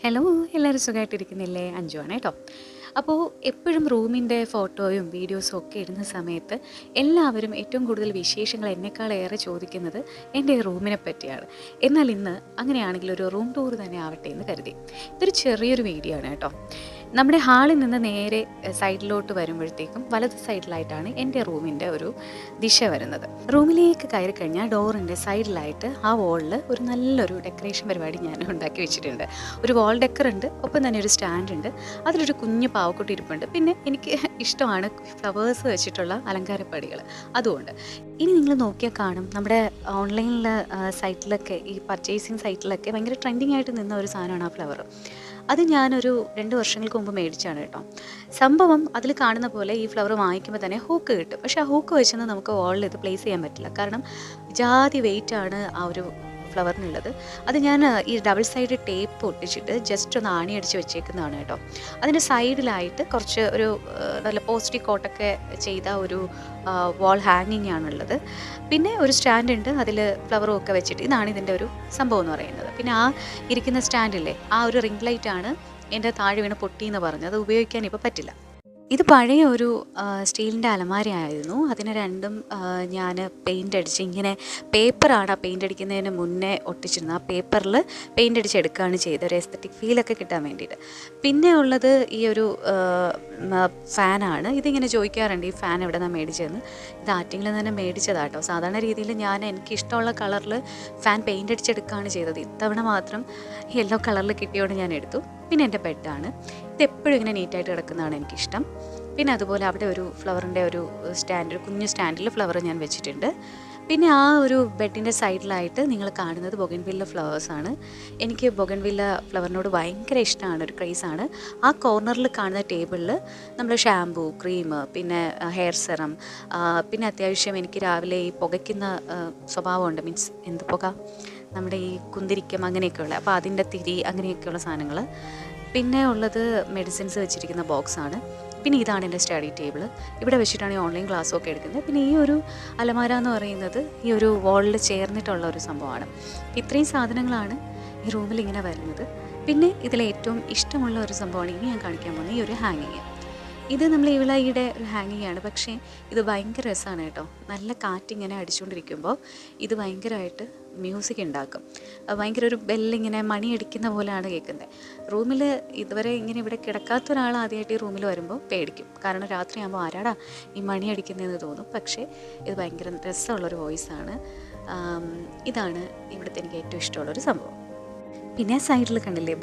Hello, എല്ലാവരും സുഖമായിട്ടിരിക്കുന്നില്ലേ? അഞ്ജുവാണ് കേട്ടോ. അപ്പോൾ എപ്പോഴും റൂമിൻ്റെ ഫോട്ടോയും വീഡിയോസും ഒക്കെ ഇടുന്ന സമയത്ത് എല്ലാവരും ഏറ്റവും കൂടുതൽ വിശേഷങ്ങൾ എന്നെക്കാളേറെ ചോദിക്കുന്നത് എൻ്റെ റൂമിനെ പറ്റിയാണ്. എന്നാൽ ഇന്ന് അങ്ങനെയാണെങ്കിൽ ഒരു റൂം ടൂർ തന്നെ ആവട്ടെ എന്ന് കരുതി. ഇതൊരു ചെറിയൊരു വീഡിയോ ആണ് കേട്ടോ. നമ്മുടെ ഹാളിൽ നിന്ന് നേരെ സൈഡിലോട്ട് വരുമ്പോഴത്തേക്കും വലത് സൈഡിലായിട്ടാണ് എൻ്റെ റൂമിൻ്റെ ഒരു ദിശ വരുന്നത്. റൂമിലേക്ക് കയറി കഴിഞ്ഞാൽ ഡോറിൻ്റെ സൈഡിലായിട്ട് ആ വോളിൽ ഒരു നല്ലൊരു ഡെക്കറേഷൻ പരിപാടി ഞാൻ ഉണ്ടാക്കി വെച്ചിട്ടുണ്ട്. ഒരു വാൾ ഡെക്കർ ഉണ്ട്, ഒപ്പം തന്നെ ഒരു സ്റ്റാൻഡ് ഉണ്ട്, അതിലൊരു കുഞ്ഞു പാവക്കുട്ടി ഇരിപ്പുണ്ട്. പിന്നെ എനിക്ക് ഇഷ്ടമാണ് ഫ്ലവേഴ്സ് വെച്ചിട്ടുള്ള അലങ്കാരപ്പടികൾ, അതുകൊണ്ട് ഇനി നിങ്ങൾ നോക്കിയാൽ കാണും നമ്മുടെ ഓൺലൈനിൽ സൈറ്റിലൊക്കെ ഈ പർച്ചേസിങ് സൈറ്റിലൊക്കെ ഭയങ്കര ട്രെൻഡിങ് ആയിട്ട് നിന്ന ഒരു സാധനമാണ് ആ ഫ്ലവർ. അത് ഞാനൊരു 2 വർഷങ്ങൾക്ക് മുമ്പ് മേടിച്ചാണ് കേട്ടോ. സംഭവം അതിൽ കാണുന്ന പോലെ ഈ ഫ്ലവർ വാങ്ങിക്കുമ്പോൾ തന്നെ ഹൂക്ക് കിട്ടും. പക്ഷേ ആ ഹൂക്ക് വെച്ചൊന്നും നമുക്ക് വാളിൽ ഇത് പ്ലേസ് ചെയ്യാൻ പറ്റില്ല, കാരണം ജാതി വെയിറ്റാണ് ആ ഒരു ഫ്ലവറിനുള്ളത്. അത് ഞാൻ ഈ ഡബിൾ സൈഡ് ടേപ്പ് ഒട്ടിച്ചിട്ട് ജസ്റ്റ് ഒന്ന് ആണി അടിച്ച് വെച്ചേക്കുന്നതാണ് കേട്ടോ. അതിൻ്റെ സൈഡിലായിട്ട് കുറച്ച് ഒരു നല്ല പോസ്റ്റി കോട്ടൊക്കെ ചെയ്ത ഒരു വാൾ ഹാങ്ങിങ് ആണുള്ളത്. പിന്നെ ഒരു സ്റ്റാൻഡ് ഉണ്ട്, അതിൽ ഫ്ലവറും ഒക്കെ വെച്ചിട്ട്. ഇതാണ് ഇതിൻ്റെ ഒരു സംഭവം എന്ന് പറയുന്നത്. പിന്നെ ആ ഇരിക്കുന്ന സ്റ്റാൻഡില്ലേ, ആ ഒരു റിംഗ് ലൈറ്റാണ് എൻ്റെ താഴെ വീണ് പൊട്ടിയെന്ന് പറഞ്ഞത്. അത് ഉപയോഗിക്കാൻ ഇപ്പോൾ പറ്റില്ല. ഇത് പഴയ ഒരു സ്റ്റീലിൻ്റെ അലമാര ആയിരുന്നു. അതിന് രണ്ടും ഞാൻ പെയിൻ്റ് അടിച്ച് ഇങ്ങനെ പേപ്പറാണ് ആ പെയിൻ്റ് അടിക്കുന്നതിന് മുന്നേ ഒട്ടിച്ചിരുന്നത്. ആ പേപ്പറിൽ പെയിൻ്റ് അടിച്ചെടുക്കുകയാണ് ചെയ്തത്, ഒരു എസ്തറ്റിക് ഫീലൊക്കെ കിട്ടാൻ വേണ്ടിയിട്ട്. പിന്നെ ഉള്ളത് ഈ ഒരു ഫാനാണ്. ഇതിങ്ങനെ ചോദിക്കാറുണ്ട്, ഈ ഫാൻ എവിടെ നിന്നാണ് മേടിച്ചതെന്ന്. ഇത് ആറ്റിങ്ങിൽ തന്നെ മേടിച്ചതാട്ടോ. സാധാരണ രീതിയിൽ ഞാൻ എനിക്കിഷ്ടമുള്ള കളറിൽ ഫാൻ പെയിൻ്റ് അടിച്ചെടുക്കുകയാണ് ചെയ്തത്. ഇത്തവണ മാത്രം യെല്ലോ കളറിൽ കിട്ടിയോണ്ട് ഞാൻ എടുത്തു. പിന്നെ എൻ്റെ ബെഡാണ്. ഇതെപ്പോഴും ഇങ്ങനെ നീറ്റായിട്ട് കിടക്കുന്നതാണ് എനിക്കിഷ്ടം. പിന്നെ അതുപോലെ അവിടെ ഒരു ഫ്ലവറിൻ്റെ ഒരു സ്റ്റാൻഡ്, ഒരു കുഞ്ഞു സ്റ്റാൻഡിൽ ഫ്ലവർ ഞാൻ വെച്ചിട്ടുണ്ട്. പിന്നെ ആ ഒരു ബെഡിൻ്റെ സൈഡിലായിട്ട് നിങ്ങൾ കാണുന്നത് ബൊഗൻവില്ല ഫ്ലവേഴ്സാണ്. എനിക്ക് ബൊഗൻവില്ല ഫ്ലവറിനോട് ഭയങ്കര ഇഷ്ടമാണ്, ഒരു ക്രേസാണ്. ആ കോർണറിൽ കാണുന്ന ടേബിളിൽ നമ്മൾ ഷാമ്പൂ, ക്രീം, പിന്നെ ഹെയർ സെറം, പിന്നെ അത്യാവശ്യം എനിക്ക് രാവിലെ ഈ പുകയ്ക്കുന്ന സ്വഭാവമുണ്ട്. മീൻസ് എന്ത് പുക, നമ്മുടെ ഈ കുന്തിരിക്കം അങ്ങനെയൊക്കെയുള്ള, അപ്പോൾ അതിൻ്റെ തിരി അങ്ങനെയൊക്കെയുള്ള സാധനങ്ങൾ. പിന്നെ ഉള്ളത് മെഡിസിൻസ് വെച്ചിരിക്കുന്ന ബോക്സാണ്. പിന്നെ ഇതാണ് എൻ്റെ സ്റ്റഡി ടേബിൾ. ഇവിടെ വെച്ചിട്ടാണ് ഈ ഓൺലൈൻ ക്ലാസ്സൊക്കെ എടുക്കുന്നത്. പിന്നെ ഈ ഒരു അലമാര എന്ന് പറയുന്നത് ഈ ഒരു വാളിൽ ചേർന്നിട്ടുള്ള ഒരു സംഭവമാണ്. ഇത്രയും സാധനങ്ങളാണ് ഈ റൂമിൽ ഇങ്ങനെ വരുന്നത്. പിന്നെ ഇതിലേറ്റവും ഇഷ്ടമുള്ള ഒരു സംഭവമാണ് ഇനി ഞാൻ കാണിക്കാൻ പോകുന്നത്, ഈ ഒരു ഹാങ്ങിങ്. ഇത് നമ്മൾ ഈയിടെ ഒരു ഹാങ്ങിങ് ആണ്, പക്ഷേ ഇത് ഭയങ്കര രസമാണ് കേട്ടോ. നല്ല കാറ്റിങ്ങനെ അടിച്ചുകൊണ്ടിരിക്കുമ്പോൾ ഇത് ഭയങ്കരമായിട്ട് മ്യൂസിക് ഉണ്ടാക്കും. ഭയങ്കര ഒരു ബെല്ലിങ്ങനെ മണിയടിക്കുന്ന പോലെയാണ് കേൾക്കുന്നത്. റൂമിൽ ഇതുവരെ ഇങ്ങനെ ഇവിടെ കിടക്കാത്ത ഒരാൾ ആദ്യമായിട്ട് ഈ റൂമിൽ വരുമ്പോൾ പേടിക്കും, കാരണം രാത്രിയാകുമ്പോൾ ആരാടാ ഈ മണി അടിക്കുന്നതെന്ന് തോന്നും. പക്ഷേ ഇത് ഭയങ്കര രസമുള്ളൊരു വോയിസാണ്. ഇതാണ് ഇവിടുത്തെ എനിക്ക് ഏറ്റവും ഇഷ്ടമുള്ളൊരു സംഭവം. പിന്നെ സൈഡിൽ കണ്ടില്ലേ